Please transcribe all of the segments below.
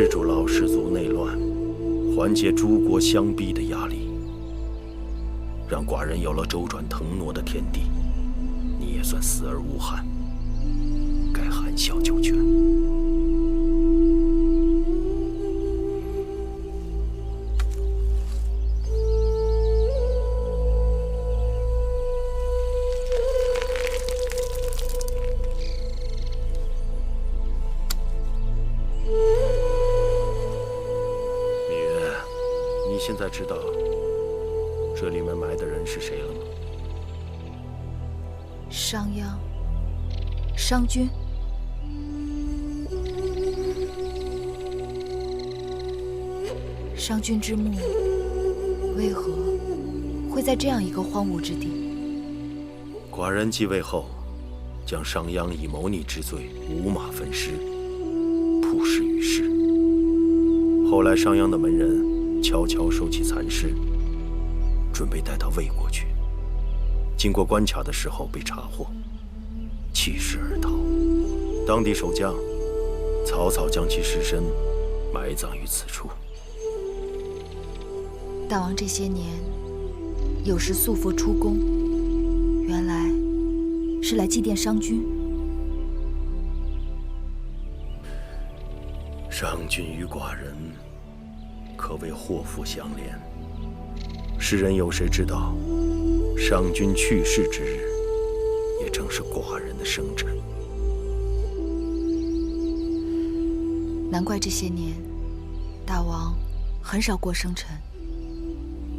是阻撓氏族內亂，緩解諸國相逼的壓力，讓寡人有了周轉騰挪的天地，你也算死而無憾，該含笑九泉。现在知道这里面埋的人是谁了吗？商鞅、商君。商君之墓为何会在这樣一個荒蕪之地？寡人繼位後，將商鞅以謀逆之罪五馬分屍，曝屍於世。後來商鞅的門人悄悄收起殘屍，準備帶到魏國去。經過關卡的時候被查獲，棄屍而逃。當地守將草草將其屍身埋葬於此處。大王這些年有時素佛出宮，原來是來祭奠商君。商君與寡人可謂禍福相連，世人有誰知道，商君去世之日，也正是寡人的生辰。難怪這些年，大王很少過生辰。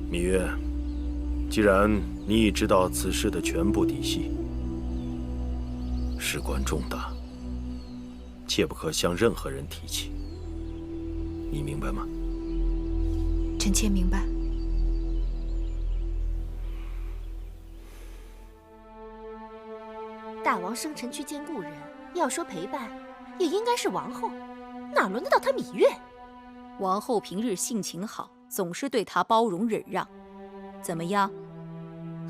羋月，既然你已知道此事的全部底細，事關重大，切不可向任何人提起。你明白嗎？臣妾明白。大王生辰去見故人，要說陪伴，也應該是王後，哪輪得到他羋月？王後平日性情好，總是對他包容忍讓，怎麼樣？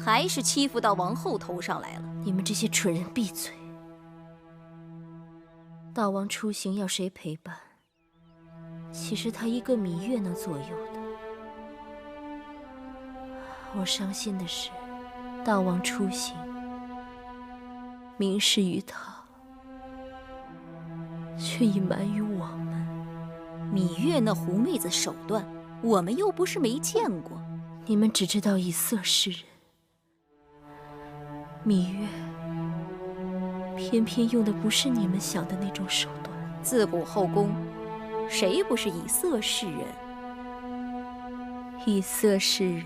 還是欺負到王後頭上來了？你們這些蠢人閉嘴！大王出行要誰陪伴？豈是他一個羋月能左右的？我傷心的是，大王出行，明示於他，卻隱瞞於我們。羋月那狐妹子手段，我們又不是沒見過。你們只知道以色示人，羋月偏偏用的不是你們想的那種手段。自古後宮，誰不是以色示人？以色示人，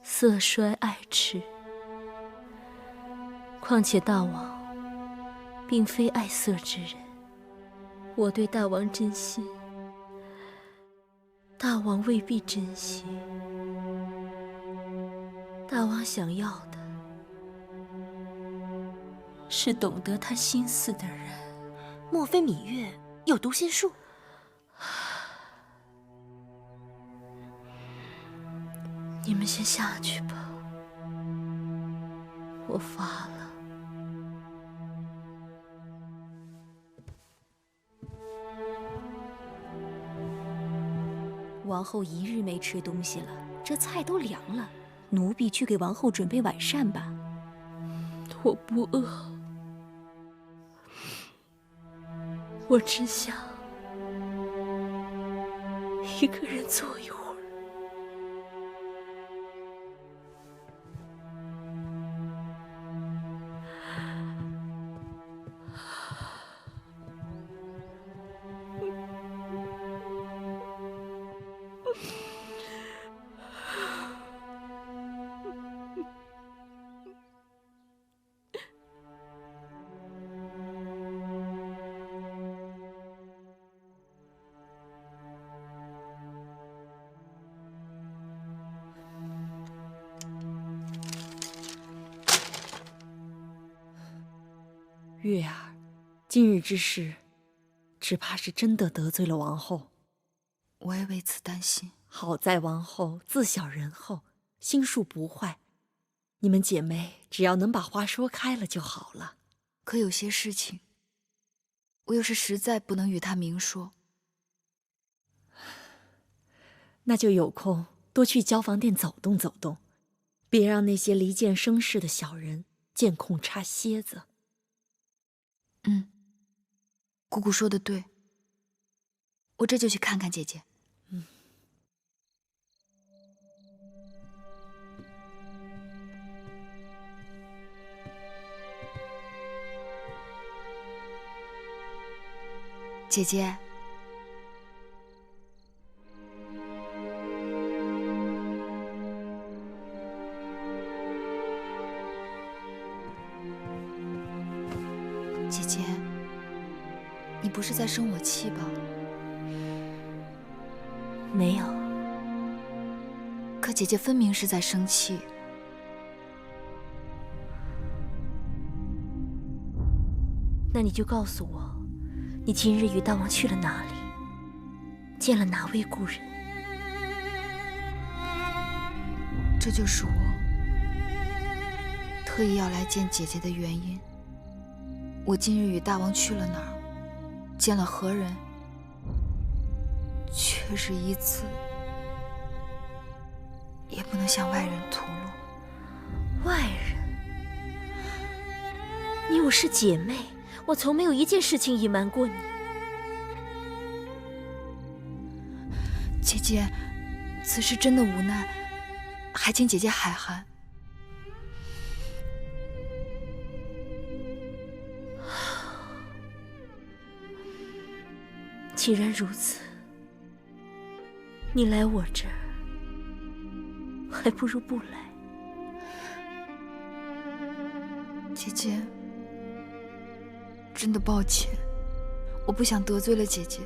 色衰愛弛。況且大王並非愛色之人，我對大王真心，大王未必珍惜。大王想要的是懂得他心思的人。莫非羋月有讀心術？你們先下去吧，我發了。王后一日沒吃東西了，這菜都涼了，奴婢去給王後準備晚膳吧。我不餓，我只想一個人坐一會兒。月兒，今日之事，只怕是真的得罪了王後。我也為此擔心。好在王後自小仁厚，心術不壞，你們姐妹只要能把話說開了就好了。可有些事情我有時實在不能與他明說。那就有空多去交房店走動走動，別讓那些離間生事的小人見空插楔子。姑姑說的對，我這就去看看姐姐。姐姐，姐姐，你不是在生我气吧？没有。可姐姐分明是在生气。那你就告訴我，你今日与大王去了哪里？见了哪位故人？这就是我特意要来見姐姐的原因。我今日與大王去了哪兒，見了何人，卻是一字也不能向外人吐露。外人？你我是姐妹，我从沒有一件事情隱瞞過你。姐姐，此事真的無奈，還請姐姐海涵。既然如此，你來我這兒，還不如不來。姐姐，真的抱歉，我不想得罪了姐姐，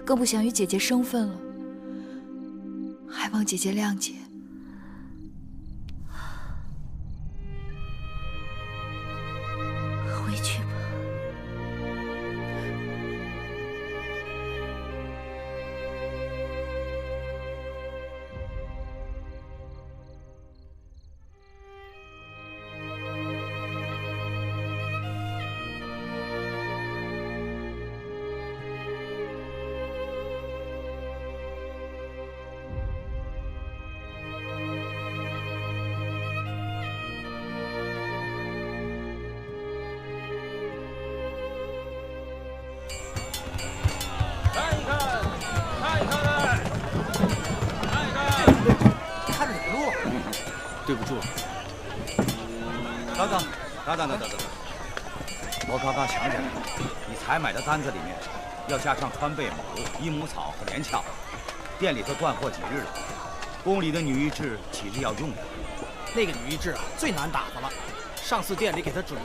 更不想与姐姐生分了，还望姐姐諒解。回去吧。对不住。等，我刚刚想起来了，你采买的单子里面要加上川贝母、伊母草和连翘，店里头断货几日了，宫里的女医治岂是要用的？那个女医治啊，最难打发了。上次店里给她准